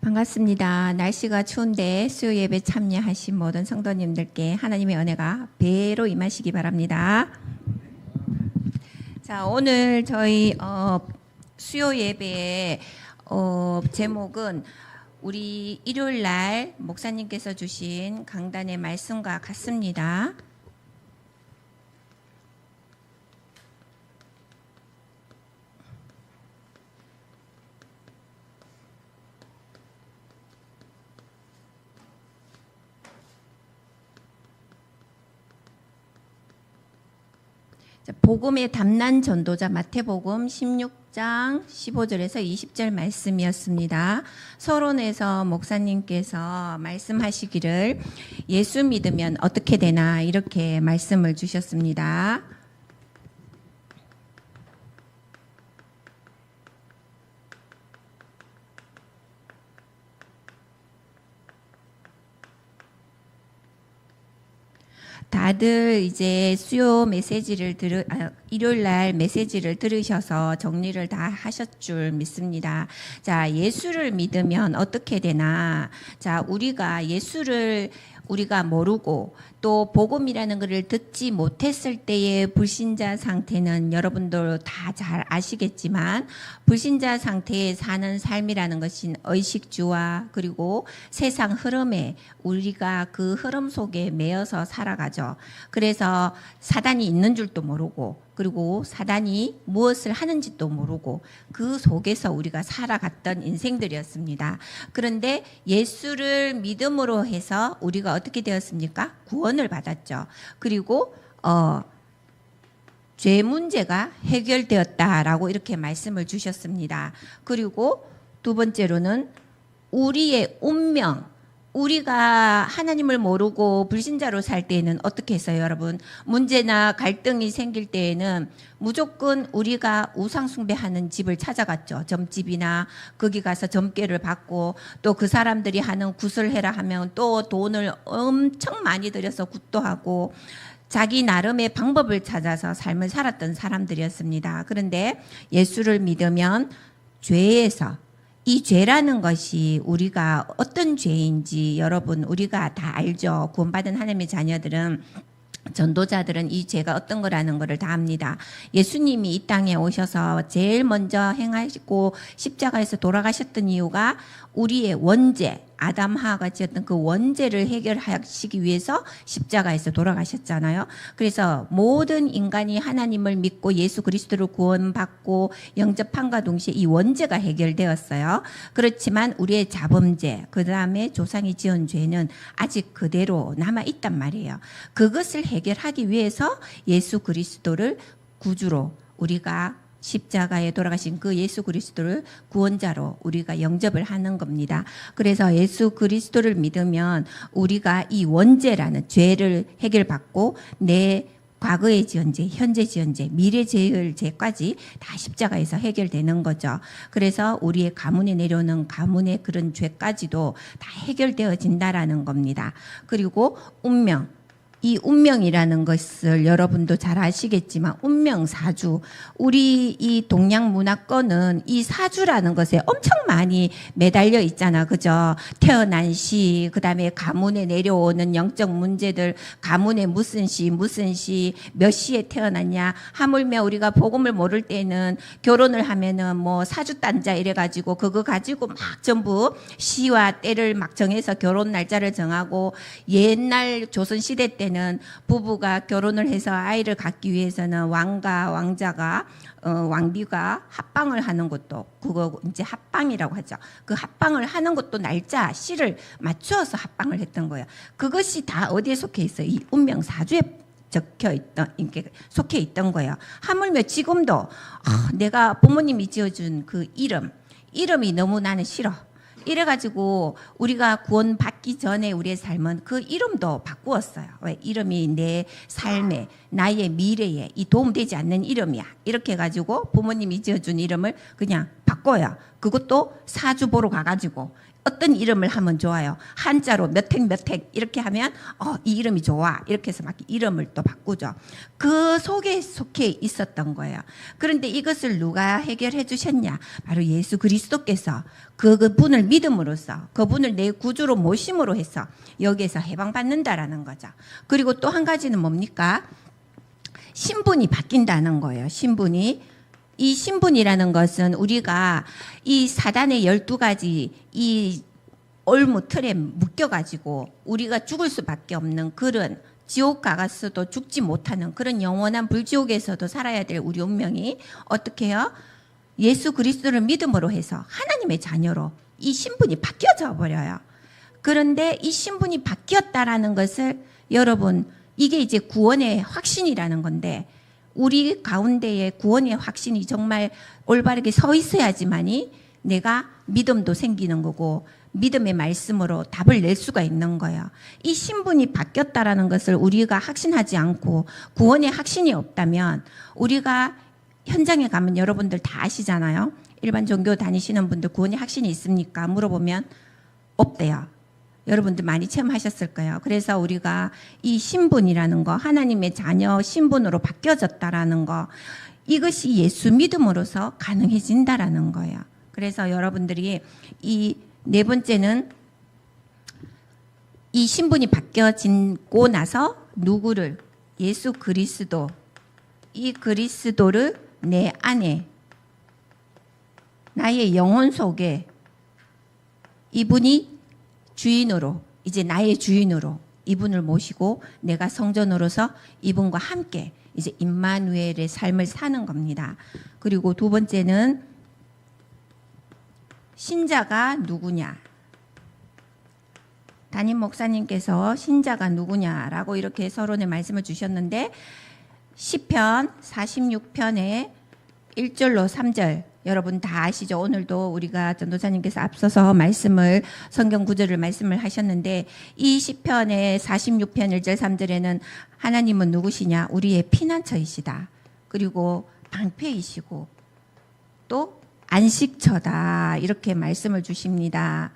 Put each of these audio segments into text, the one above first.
반갑습니다. 날씨가 추운데 수요 예배 참여하신 모든 성도님들께 하나님의 은혜가 배로 임하시기 바랍니다. 자, 오늘 저희 수요 예배의 제목은 우리 일요일 날 목사님께서 주신 강단의 말씀과 같습니다. 복음의 담난 전도자 마태복음 16장 15절에서 20절 말씀이었습니다. 서론에서 목사님께서 말씀하시기를 예수 믿으면 어떻게 되나 이렇게 말씀을 주셨습니다. 다들 이제 수요 메시지를 일요일 날 메시지를 들으셔서 정리를 다 하셨 줄 믿습니다. 자, 예수를 믿으면 어떻게 되나? 자, 우리가 예수를 우리가 모르고 또 복음이라는 것을 듣지 못했을 때의 불신자 상태는 여러분들 다 잘 아시겠지만 불신자 상태에 사는 삶이라는 것은 의식주와 그리고 세상 흐름에 우리가 그 흐름 속에 매여서 살아가죠. 그래서 사단이 있는 줄도 모르고 그리고 사단이 무엇을 하는지도 모르고 그 속에서 우리가 살아갔던 인생들이었습니다. 그런데 예수를 믿음으로 해서 우리가 어떻게 되었습니까? 구원을 받았죠. 그리고 죄 문제가 해결되었다라고 이렇게 말씀을 주셨습니다. 그리고 두 번째로는 우리의 운명, 우리가 하나님을 모르고 불신자로 살 때에는 어떻게 했어요, 여러분? 문제나 갈등이 생길 때에는 무조건 우리가 우상숭배하는 집을 찾아갔죠. 점집이나 거기 가서 점괘를 받고 또 그 사람들이 하는 굿을 해라 하면 또 돈을 엄청 많이 들여서 굿도 하고 자기 나름의 방법을 찾아서 삶을 살았던 사람들이었습니다. 그런데 예수를 믿으면 죄에서 이 죄라는 것이 우리가 어떤 죄인지 여러분 우리가 다 알죠. 구원받은 하나님의 자녀들은 전도자들은 이 죄가 어떤 거라는 것을 다 압니다. 예수님이 이 땅에 오셔서 제일 먼저 행하시고 십자가에서 돌아가셨던 이유가 우리의 원죄, 아담 하와가 지었던 그 원죄를 해결하시기 위해서 십자가에서 돌아가셨잖아요. 그래서 모든 인간이 하나님을 믿고 예수 그리스도를 구원받고 영접함과 동시에 이 원죄가 해결되었어요. 그렇지만 우리의 자범죄, 그 다음에 조상이 지은 죄는 아직 그대로 남아있단 말이에요. 그것을 해결하기 위해서 예수 그리스도를 구주로 우리가 십자가에 돌아가신 그 예수 그리스도를 구원자로 우리가 영접을 하는 겁니다. 그래서 예수 그리스도를 믿으면 우리가 이 원죄라는 죄를 해결받고 내 과거의 지은 죄, 현재 지은 죄, 미래 지을 죄까지 다 십자가에서 해결되는 거죠. 그래서 우리의 가문에 내려오는 가문의 그런 죄까지도 다 해결되어진다라는 겁니다. 그리고 운명. 이 운명이라는 것을 여러분도 잘 아시겠지만 운명사주, 우리 이 동양 문화권은 이 사주라는 것에 엄청 많이 매달려 있잖아, 그죠? 태어난 시, 그 다음에 가문에 내려오는 영적 문제들, 가문에 무슨 시, 몇 시에 태어났냐, 하물며 우리가 복음을 모를 때는 결혼을 하면은 뭐 사주단자 이래가지고 그거 가지고 막 전부 시와 때를 막 정해서 결혼 날짜를 정하고 옛날 조선시대 때 는 부부가 결혼을 해서 아이를 갖기 위해서는 왕과 왕자가 왕비가 합방을 하는 것도 그거 이제 합방이라고 하죠. 그 합방을 하는 것도 날짜 시를 맞추어서 합방을 했던 거예요. 그것이 다 어디에 속해 있어요? 이 운명 사주에 적혀 있던 이렇게 속해 있던 거예요. 하물며 지금도 내가 부모님이 지어준 그 이름이 너무 나는 싫어. 이래가지고 우리가 구원받기 전에 우리의 삶은 그 이름도 바꾸었어요. 왜? 이름이 내 삶에 나의 미래에 이 도움되지 않는 이름이야. 이렇게 해가지고 부모님이 지어준 이름을 그냥 바꿔요. 그것도 사주 보러 가가지고 어떤 이름을 하면 좋아요. 한자로 몇택 이렇게 하면 이 이름이 좋아. 이렇게 해서 막 이름을 또 바꾸죠. 그 속에 속해 있었던 거예요. 그런데 이것을 누가 해결해 주셨냐? 바로 예수 그리스도께서 그분을 믿음으로써 그분을 내 구주로 모심으로 해서 여기에서 해방받는다라는 거죠. 그리고 또 한 가지는 뭡니까? 신분이 바뀐다는 거예요. 신분이. 이 신분이라는 것은 우리가 이 사단의 12가지 이 올무 틀에 묶여가지고 우리가 죽을 수밖에 없는 그런 지옥 가서도 죽지 못하는 그런 영원한 불지옥에서도 살아야 될 우리 운명이 어떻게 해요? 예수 그리스도를 믿음으로 해서 하나님의 자녀로 이 신분이 바뀌어져 버려요. 그런데 이 신분이 바뀌었다라는 것을 여러분 이게 이제 구원의 확신이라는 건데 우리 가운데에 구원의 확신이 정말 올바르게 서 있어야지만이 내가 믿음도 생기는 거고 믿음의 말씀으로 답을 낼 수가 있는 거예요. 이 신분이 바뀌었다라는 것을 우리가 확신하지 않고 구원의 확신이 없다면 우리가 현장에 가면 여러분들 다 아시잖아요. 일반 종교 다니시는 분들 구원의 확신이 있습니까? 물어보면 없대요. 여러분들 많이 체험하셨을 거예요. 그래서 우리가 이 신분이라는 거, 하나님의 자녀 신분으로 바뀌어졌다라는 거, 이것이 예수 믿음으로서 가능해진다라는 거예요. 그래서 여러분들이 이 네 번째는 이 신분이 바뀌어지고 나서 누구를? 예수 그리스도, 이 그리스도를 내 안에, 나의 영혼 속에 이분이 주인으로, 이제 나의 주인으로 이분을 모시고 내가 성전으로서 이분과 함께 이제 임마누엘의 삶을 사는 겁니다. 그리고 두 번째는 신자가 누구냐. 담임 목사님께서 신자가 누구냐라고 이렇게 서론에 말씀을 주셨는데 시편 46편의 1절로 3절 여러분 다 아시죠? 오늘도 우리가 전도사님께서 앞서서 말씀을 성경 구절을 말씀을 하셨는데 이 시편의 46편 1절 3절에는 하나님은 누구시냐? 우리의 피난처이시다. 그리고 방패이시고 또 안식처다. 이렇게 말씀을 주십니다.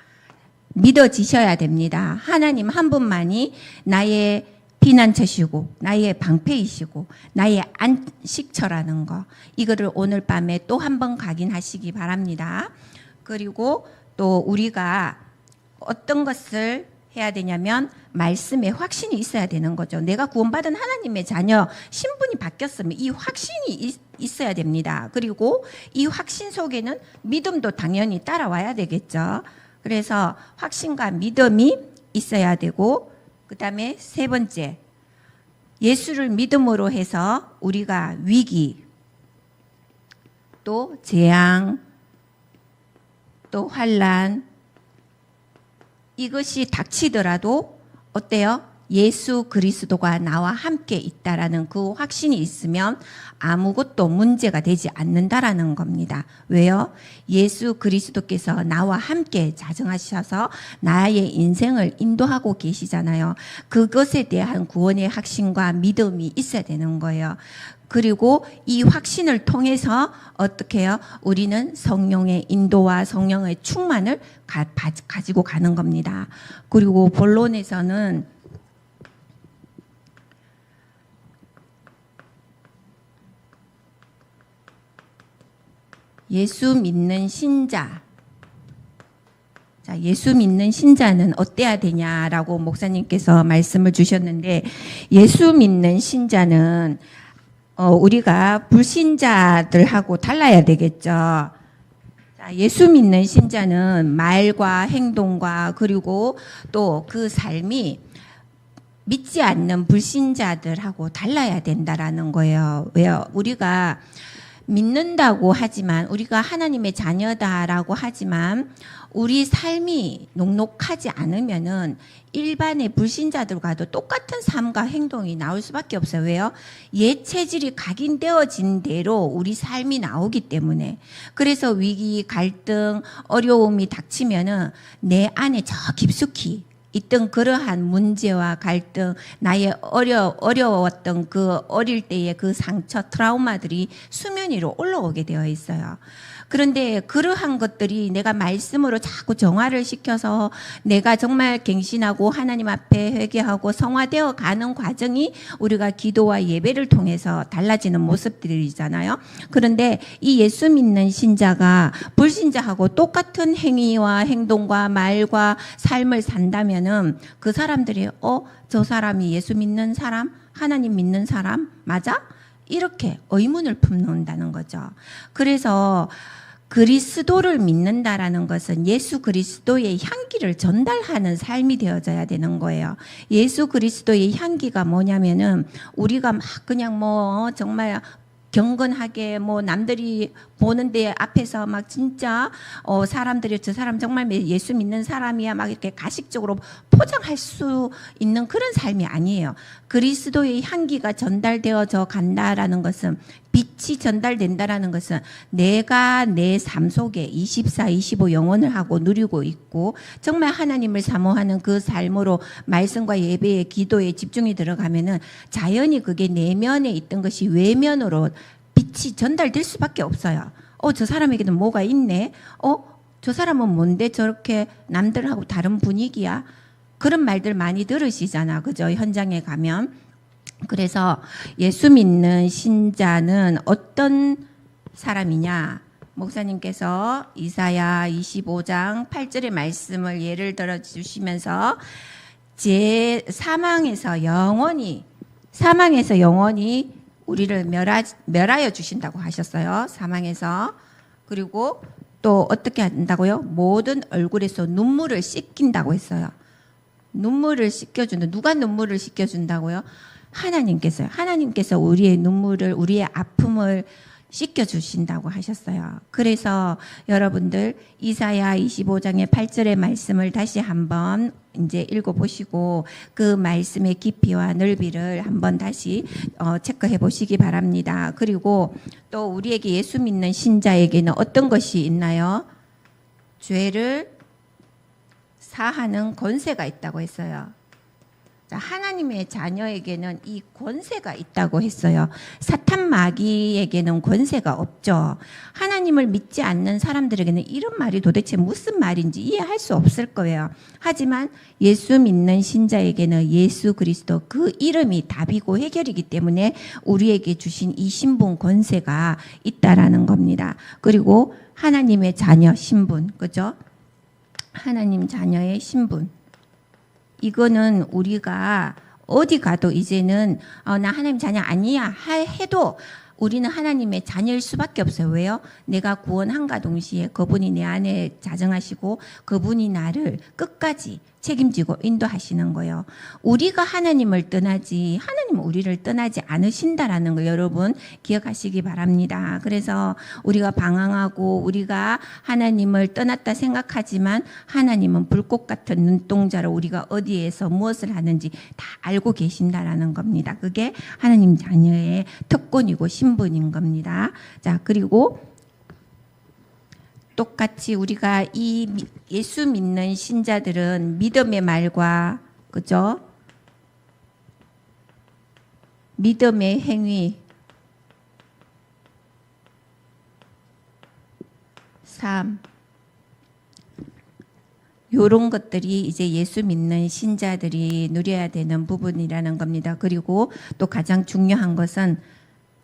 믿어지셔야 됩니다. 하나님 한 분만이 나의 피난처시고 나의 방패이시고 나의 안식처라는 거, 이거를 오늘 밤에 또 한 번 각인하시기 바랍니다. 그리고 또 우리가 어떤 것을 해야 되냐면 말씀에 확신이 있어야 되는 거죠. 내가 구원받은 하나님의 자녀 신분이 바뀌었으면 이 확신이 있어야 됩니다. 그리고 이 확신 속에는 믿음도 당연히 따라와야 되겠죠. 그래서 확신과 믿음이 있어야 되고, 그 다음에 세 번째, 예수를 믿음으로 해서 우리가 위기, 또 재앙, 또 환난, 이것이 닥치더라도 어때요? 예수 그리스도가 나와 함께 있다라는 그 확신이 있으면 아무것도 문제가 되지 않는다라는 겁니다. 왜요? 예수 그리스도께서 나와 함께 자정하셔서 나의 인생을 인도하고 계시잖아요. 그것에 대한 구원의 확신과 믿음이 있어야 되는 거예요. 그리고 이 확신을 통해서 어떻게 해요? 우리는 성령의 인도와 성령의 충만을 가지고 가는 겁니다. 그리고 본론에서는 예수 믿는 신자. 자, 예수 믿는 신자는 어때야 되냐라고 목사님께서 말씀을 주셨는데, 예수 믿는 신자는 우리가 불신자들하고 달라야 되겠죠. 자, 예수 믿는 신자는 말과 행동과 그리고 또 그 삶이 믿지 않는 불신자들하고 달라야 된다라는 거예요. 왜요? 우리가 믿는다고 하지만, 우리가 하나님의 자녀다라고 하지만 우리 삶이 녹록하지 않으면은 일반의 불신자들과도 똑같은 삶과 행동이 나올 수밖에 없어요. 왜요? 옛 체질이 각인되어진 대로 우리 삶이 나오기 때문에. 그래서 위기, 갈등, 어려움이 닥치면은 내 안에 저 깊숙이 있던 그러한 문제와 갈등, 나의 어려웠던 그 어릴 때의 그 상처, 트라우마들이 수면 위로 올라오게 되어 있어요. 그런데 그러한 것들이 내가 말씀으로 자꾸 정화를 시켜서 내가 정말 갱신하고 하나님 앞에 회개하고 성화되어 가는 과정이 우리가 기도와 예배를 통해서 달라지는 모습들이잖아요. 그런데 이 예수 믿는 신자가 불신자하고 똑같은 행위와 행동과 말과 삶을 산다면은 그 사람들이 저 사람이 예수 믿는 사람, 하나님 믿는 사람 맞아? 이렇게 의문을 품는다는 거죠. 그래서 그리스도를 믿는다라는 것은 예수 그리스도의 향기를 전달하는 삶이 되어져야 되는 거예요. 예수 그리스도의 향기가 뭐냐면은 우리가 막 그냥 뭐 정말 경건하게 뭐 남들이 보는데 앞에서 막 진짜 사람들이 저 사람 정말 예수 믿는 사람이야 막 이렇게 가식적으로 포장할 수 있는 그런 삶이 아니에요. 그리스도의 향기가 전달되어져 간다라는 것은 빛이 전달된다라는 것은 내가 내 삶 속에 24, 25 영혼을 하고 누리고 있고 정말 하나님을 사모하는 그 삶으로 말씀과 예배에 기도에 집중이 들어가면은 자연히 그게 내면에 있던 것이 외면으로 빛이 전달될 수밖에 없어요. 저 사람에게는 뭐가 있네. 저 사람은 뭔데 저렇게 남들하고 다른 분위기야. 그런 말들 많이 들으시잖아. 그죠? 현장에 가면. 그래서 예수 믿는 신자는 어떤 사람이냐? 목사님께서 이사야 25장 8절의 말씀을 예를 들어 주시면서 사망에서 영원히 우리를 멸하여 주신다고 하셨어요. 사망에서. 그리고 또 어떻게 한다고요? 모든 얼굴에서 눈물을 씻긴다고 했어요. 눈물을 씻겨준다. 누가 눈물을 씻겨준다고요? 하나님께서 우리의 눈물을, 우리의 아픔을 씻겨주신다고 하셨어요. 그래서 여러분들 이사야 25장의 8절의 말씀을 다시 한번 이제 읽어보시고 그 말씀의 깊이와 넓이를 한번 다시 체크해 보시기 바랍니다. 그리고 또 우리에게 예수 믿는 신자에게는 어떤 것이 있나요? 죄를 사하는 권세가 있다고 했어요. 하나님의 자녀에게는 이 권세가 있다고 했어요. 사탄 마귀에게는 권세가 없죠. 하나님을 믿지 않는 사람들에게는 이런 말이 도대체 무슨 말인지 이해할 수 없을 거예요. 하지만 예수 믿는 신자에게는 예수 그리스도 그 이름이 답이고 해결이기 때문에 우리에게 주신 이 신분 권세가 있다라는 겁니다. 그리고 하나님의 자녀 신분, 그죠? 하나님 자녀의 신분. 이거는 우리가 어디 가도 이제는 나 하나님 자녀 아니야 해도 우리는 하나님의 자녀일 수밖에 없어요. 왜요? 내가 구원함과 동시에 그분이 내 안에 자정하시고 그분이 나를 끝까지 책임지고 인도하시는 거예요. 우리가 하나님을 떠나지 하나님은 우리를 떠나지 않으신다라는 거 여러분 기억하시기 바랍니다. 그래서 우리가 방황하고 우리가 하나님을 떠났다 생각하지만 하나님은 불꽃 같은 눈동자로 우리가 어디에서 무엇을 하는지 다 알고 계신다라는 겁니다. 그게 하나님 자녀의 특권이고 신분인 겁니다. 자, 그리고 똑같이 우리가 이 예수 믿는 신자들은 믿음의 말과 그죠? 믿음의 행위, 삶 요런 것들이 이제 예수 믿는 신자들이 누려야 되는 부분이라는 겁니다. 그리고 또 가장 중요한 것은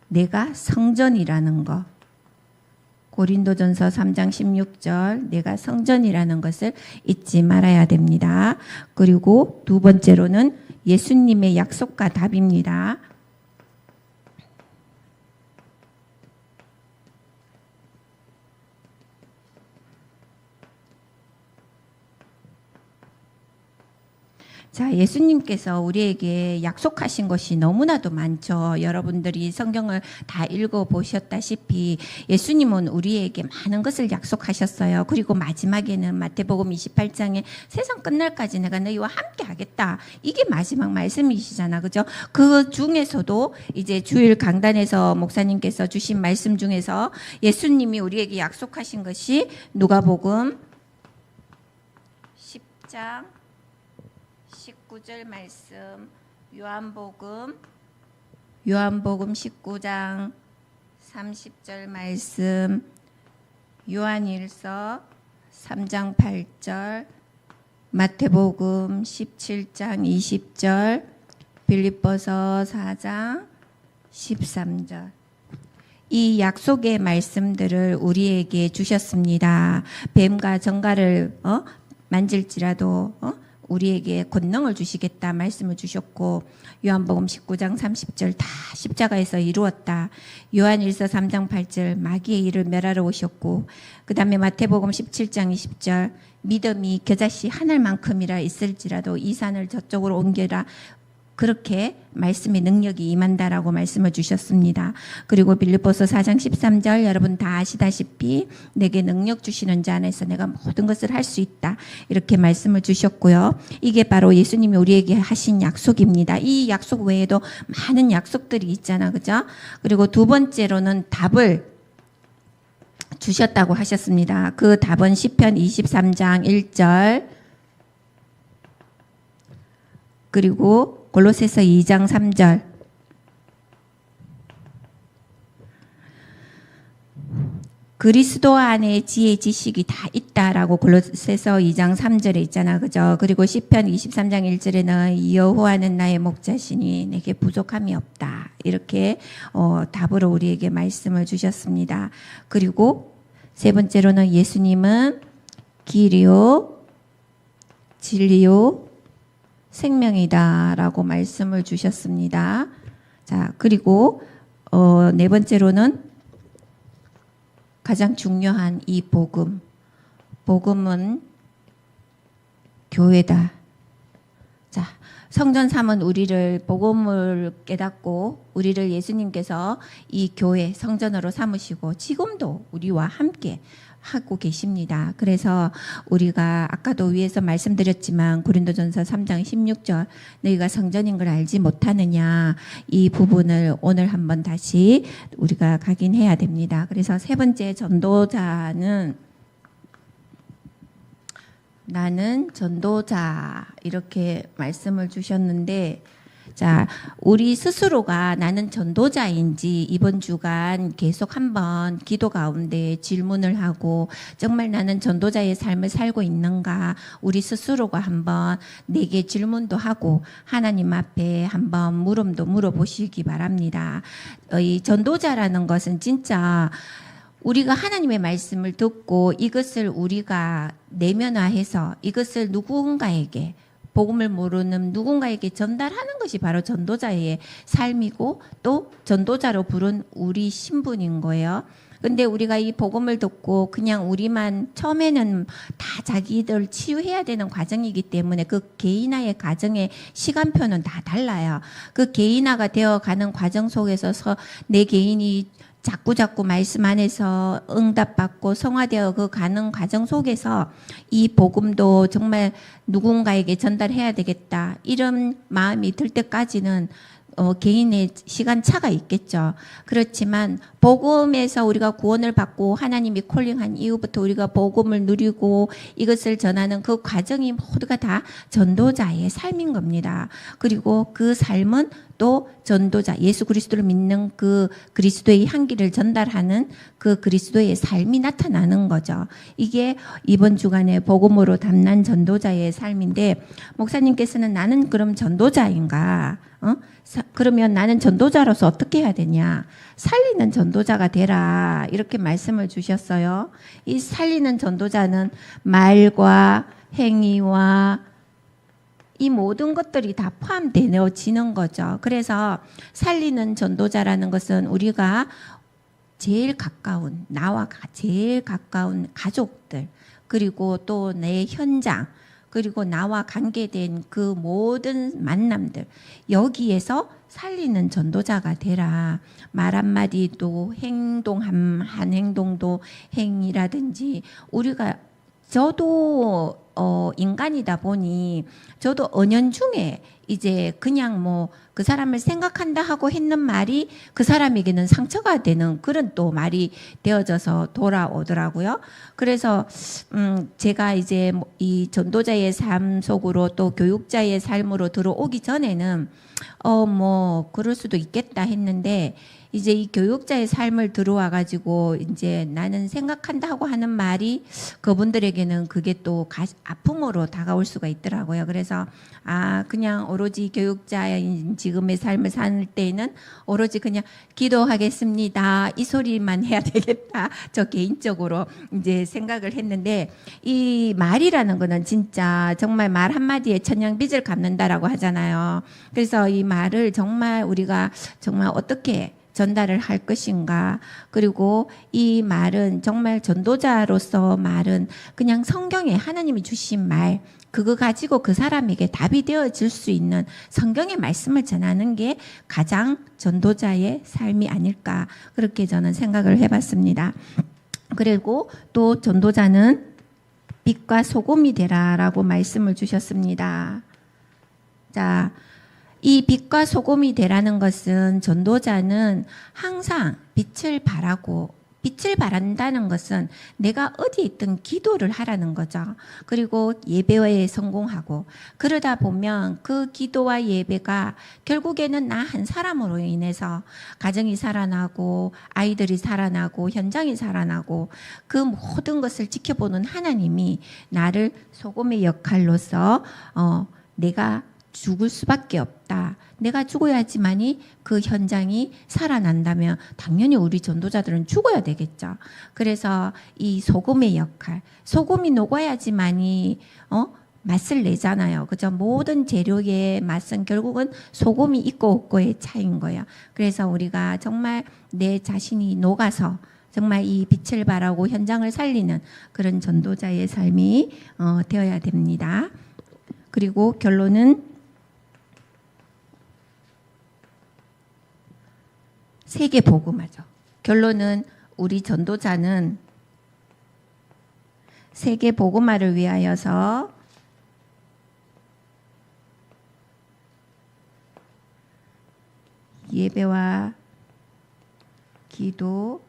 내가 성전이라는 거. 고린도전서 3장 16절 내가 성전이라는 것을 잊지 말아야 됩니다. 그리고 두 번째로는 예수님의 약속과 답입니다. 자, 예수님께서 우리에게 약속하신 것이 너무나도 많죠. 여러분들이 성경을 다 읽어보셨다시피 예수님은 우리에게 많은 것을 약속하셨어요. 그리고 마지막에는 마태복음 28장에 세상 끝날까지 내가 너희와 함께 하겠다. 이게 마지막 말씀이시잖아. 그죠? 그 중에서도 이제 주일 강단에서 목사님께서 주신 말씀 중에서 예수님이 우리에게 약속하신 것이 누가복음 10장 19절 말씀, 요한복음 19장 30절 말씀, 요한일서 3장 8절, 마태복음 17장 20절, 빌립보서 4장 13절. 이 약속의 말씀들을 우리에게 주셨습니다. 뱀과 정갈을 만질지라도 우리에게 권능을 주시겠다 말씀을 주셨고, 요한복음 19장 30절 다 십자가에서 이루었다. 요한일서 3장 8절 마귀의 일을 멸하러 오셨고, 그 다음에 마태복음 17장 20절 믿음이 겨자씨 하늘만큼이라 있을지라도 이 산을 저쪽으로 옮겨라. 그렇게 말씀의 능력이 임한다라고 말씀을 주셨습니다. 그리고 빌립보서 4장 13절 여러분 다 아시다시피 내게 능력 주시는 자 안에서 내가 모든 것을 할 수 있다. 이렇게 말씀을 주셨고요. 이게 바로 예수님이 우리에게 하신 약속입니다. 이 약속 외에도 많은 약속들이 있잖아. 그죠? 그리고 두 번째로는 답을 주셨다고 하셨습니다. 그 답은 시편 23장 1절 그리고 골로새서 2장 3절 그리스도 안에 지혜 지식이 다 있다라고 골로새서 2장 3절에 있잖아. 그죠? 그리고 시편 23장 1절에는 여호와는 나의 목자시니 내게 부족함이 없다. 이렇게 답으로 우리에게 말씀을 주셨습니다. 그리고 세 번째로는 예수님은 길이요 진리요 생명이다라고 말씀을 주셨습니다. 자, 그리고 네 번째로는 가장 중요한 이 복음. 복음은 교회다. 자, 성전 3은 우리를 복음을 깨닫고 우리를 예수님께서 이 교회 성전으로 삼으시고 지금도 우리와 함께 하고 계십니다. 그래서 우리가 아까도 위에서 말씀드렸지만 고린도전서 3장 16절 너희가 성전인 걸 알지 못하느냐 이 부분을 오늘 한번 다시 우리가 각인해야 됩니다. 그래서 세 번째 전도자는 나는 전도자 이렇게 말씀을 주셨는데 자, 우리 스스로가 나는 전도자인지 이번 주간 계속 한번 기도 가운데 질문을 하고 정말 나는 전도자의 삶을 살고 있는가 우리 스스로가 한번 내게 질문도 하고 하나님 앞에 한번 물음도 물어보시기 바랍니다. 이 전도자라는 것은 진짜 우리가 하나님의 말씀을 듣고 이것을 우리가 내면화해서 이것을 누군가에게 복음을 모르는 누군가에게 전달하는 것이 바로 전도자의 삶이고 또 전도자로 부른 우리 신분인 거예요. 근데 우리가 이 복음을 듣고 그냥 우리만 처음에는 다 자기들 치유해야 되는 과정이기 때문에 그 개인화의 과정의 시간표는 다 달라요. 그 개인화가 되어가는 과정 속에서 내 개인이 자꾸 말씀 안에서 응답받고 성화되어 그 가는 과정 속에서 이 복음도 정말 누군가에게 전달해야 되겠다 이런 마음이 들 때까지는 개인의 시간차가 있겠죠. 그렇지만 복음에서 우리가 구원을 받고 하나님이 콜링한 이후부터 우리가 복음을 누리고 이것을 전하는 그 과정이 모두가 다 전도자의 삶인 겁니다. 그리고 그 삶은 또 전도자 예수 그리스도를 믿는 그 그리스도의 향기를 전달하는 그 그리스도의 삶이 나타나는 거죠. 이게 이번 주간에 복음으로 담난 전도자의 삶인데 목사님께서는 나는 그럼 전도자인가? 그러면 나는 전도자로서 어떻게 해야 되냐? 살리는 전도자가 되라 이렇게 말씀을 주셨어요. 이 살리는 전도자는 말과 행위와 이 모든 것들이 다 포함되어지는 거죠. 그래서 살리는 전도자라는 것은 우리가 제일 가까운 나와 제일 가까운 가족들 그리고 또 내 현장 그리고 나와 관계된 그 모든 만남들 여기에서 살리는 전도자가 되라. 말 한마디도 행동 한 행동도 행위라든지 저도 인간이다 보니 저도 은연중에 이제 그냥 뭐 그 사람을 생각한다 하고 했는 말이 그 사람에게는 상처가 되는 그런 또 말이 되어져서 돌아오더라고요. 그래서 제가 이제 이 전도자의 삶 속으로 또 교육자의 삶으로 들어오기 전에는 뭐 그럴 수도 있겠다 했는데 이제 이 교육자의 삶을 들어와 가지고 이제 나는 생각한다 하고 하는 말이 그분들에게는 그게 또 아픔으로 다가올 수가 있더라고요. 그래서 그냥 오로지 교육자인 지금의 삶을 사는 때에는 오로지 그냥 기도하겠습니다 이 소리만 해야 되겠다. 저 개인적으로 이제 생각을 했는데 이 말이라는 거는 진짜 정말 말 한마디에 천냥빚을 갚는다라고 하잖아요. 그래서 이 말을 정말 우리가 정말 어떻게 전달을 할 것인가. 그리고 이 말은 정말 전도자로서 말은 그냥 성경에 하나님이 주신 말 그거 가지고 그 사람에게 답이 되어질 수 있는 성경의 말씀을 전하는 게 가장 전도자의 삶이 아닐까 그렇게 저는 생각을 해봤습니다. 그리고 또 전도자는 빛과 소금이 되라라고 말씀을 주셨습니다. 자, 이 빛과 소금이 되라는 것은 전도자는 항상 빛을 바란다는 것은 내가 어디 있든 기도를 하라는 거죠. 그리고 예배에 성공하고 그러다 보면 그 기도와 예배가 결국에는 나 한 사람으로 인해서 가정이 살아나고 아이들이 살아나고 현장이 살아나고 그 모든 것을 지켜보는 하나님이 나를 소금의 역할로서 내가 죽을 수밖에 없다. 내가 죽어야지만이 그 현장이 살아난다면 당연히 우리 전도자들은 죽어야 되겠죠. 그래서 이 소금의 역할, 소금이 녹아야지만이 맛을 내잖아요. 그죠? 모든 재료의 맛은 결국은 소금이 있고 없고의 차이인 거예요. 그래서 우리가 정말 내 자신이 녹아서 정말 이 빛을 발하고 현장을 살리는 그런 전도자의 삶이 되어야 됩니다. 그리고 결론은 세계 복음화죠. 결론은 우리 전도자는 세계 복음화를 위하여서 예배와 기도,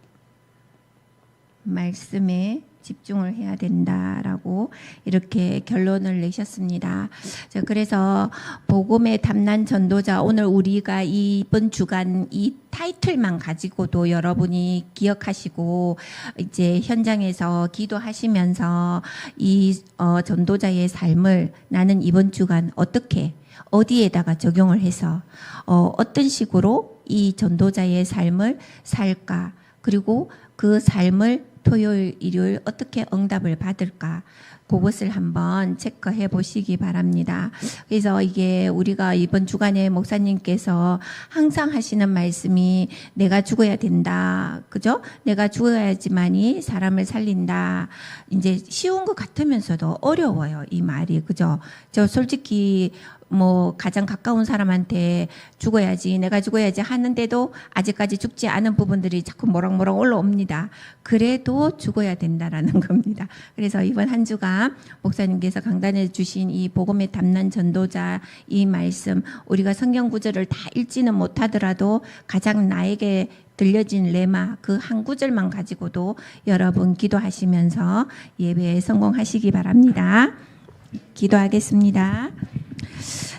말씀에 집중을 해야 된다라고 이렇게 결론을 내셨습니다. 그래서 복음의 담난 전도자 오늘 우리가 이번 주간 이 타이틀만 가지고도 여러분이 기억하시고 이제 현장에서 기도하시면서 이 전도자의 삶을 나는 이번 주간 어떻게 어디에다가 적용을 해서 어떤 식으로 이 전도자의 삶을 살까 그리고 그 삶을 토요일, 일요일 어떻게 응답을 받을까 그것을 한번 체크해 보시기 바랍니다. 그래서 이게 우리가 이번 주간에 목사님께서 항상 하시는 말씀이 내가 죽어야 된다. 그죠? 내가 죽어야지만이 사람을 살린다. 이제 쉬운 것 같으면서도 어려워요. 이 말이. 그죠? 저 솔직히 뭐 가장 가까운 사람한테 죽어야지 내가 죽어야지 하는데도 아직까지 죽지 않은 부분들이 자꾸 모락모락 올라옵니다. 그래도 죽어야 된다라는 겁니다. 그래서 이번 한 주간 목사님께서 강단해 주신 이 복음의 담난 전도자 이 말씀 우리가 성경 구절을 다 읽지는 못하더라도 가장 나에게 들려진 레마 그 한 구절만 가지고도 여러분 기도하시면서 예배에 성공하시기 바랍니다. 기도하겠습니다.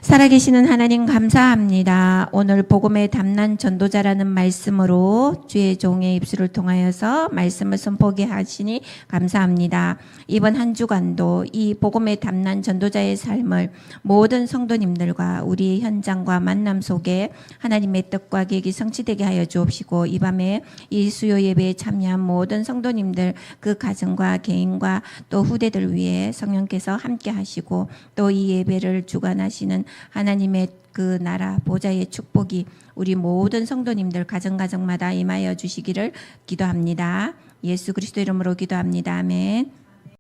살아계시는 하나님 감사합니다. 오늘 복음의 담난 전도자라는 말씀으로 주의 종의 입술을 통하여서 말씀을 선포하게 하시니 감사합니다. 이번 한 주간도 이 복음의 담난 전도자의 삶을 모든 성도님들과 우리의 현장과 만남 속에 하나님의 뜻과 계획이 성취되게 하여 주옵시고 이 밤에 이 수요 예배에 참여한 모든 성도님들 그 가정과 개인과 또 후대들 위해 성령께서 함께 하시고 또 이 예배를 주관하시는 하나님의 그 나라 보좌의 축복이 우리 모든 성도님들 가정마다 임하여 주시기를 기도합니다. 예수 그리스도 이름으로 기도합니다. 아멘.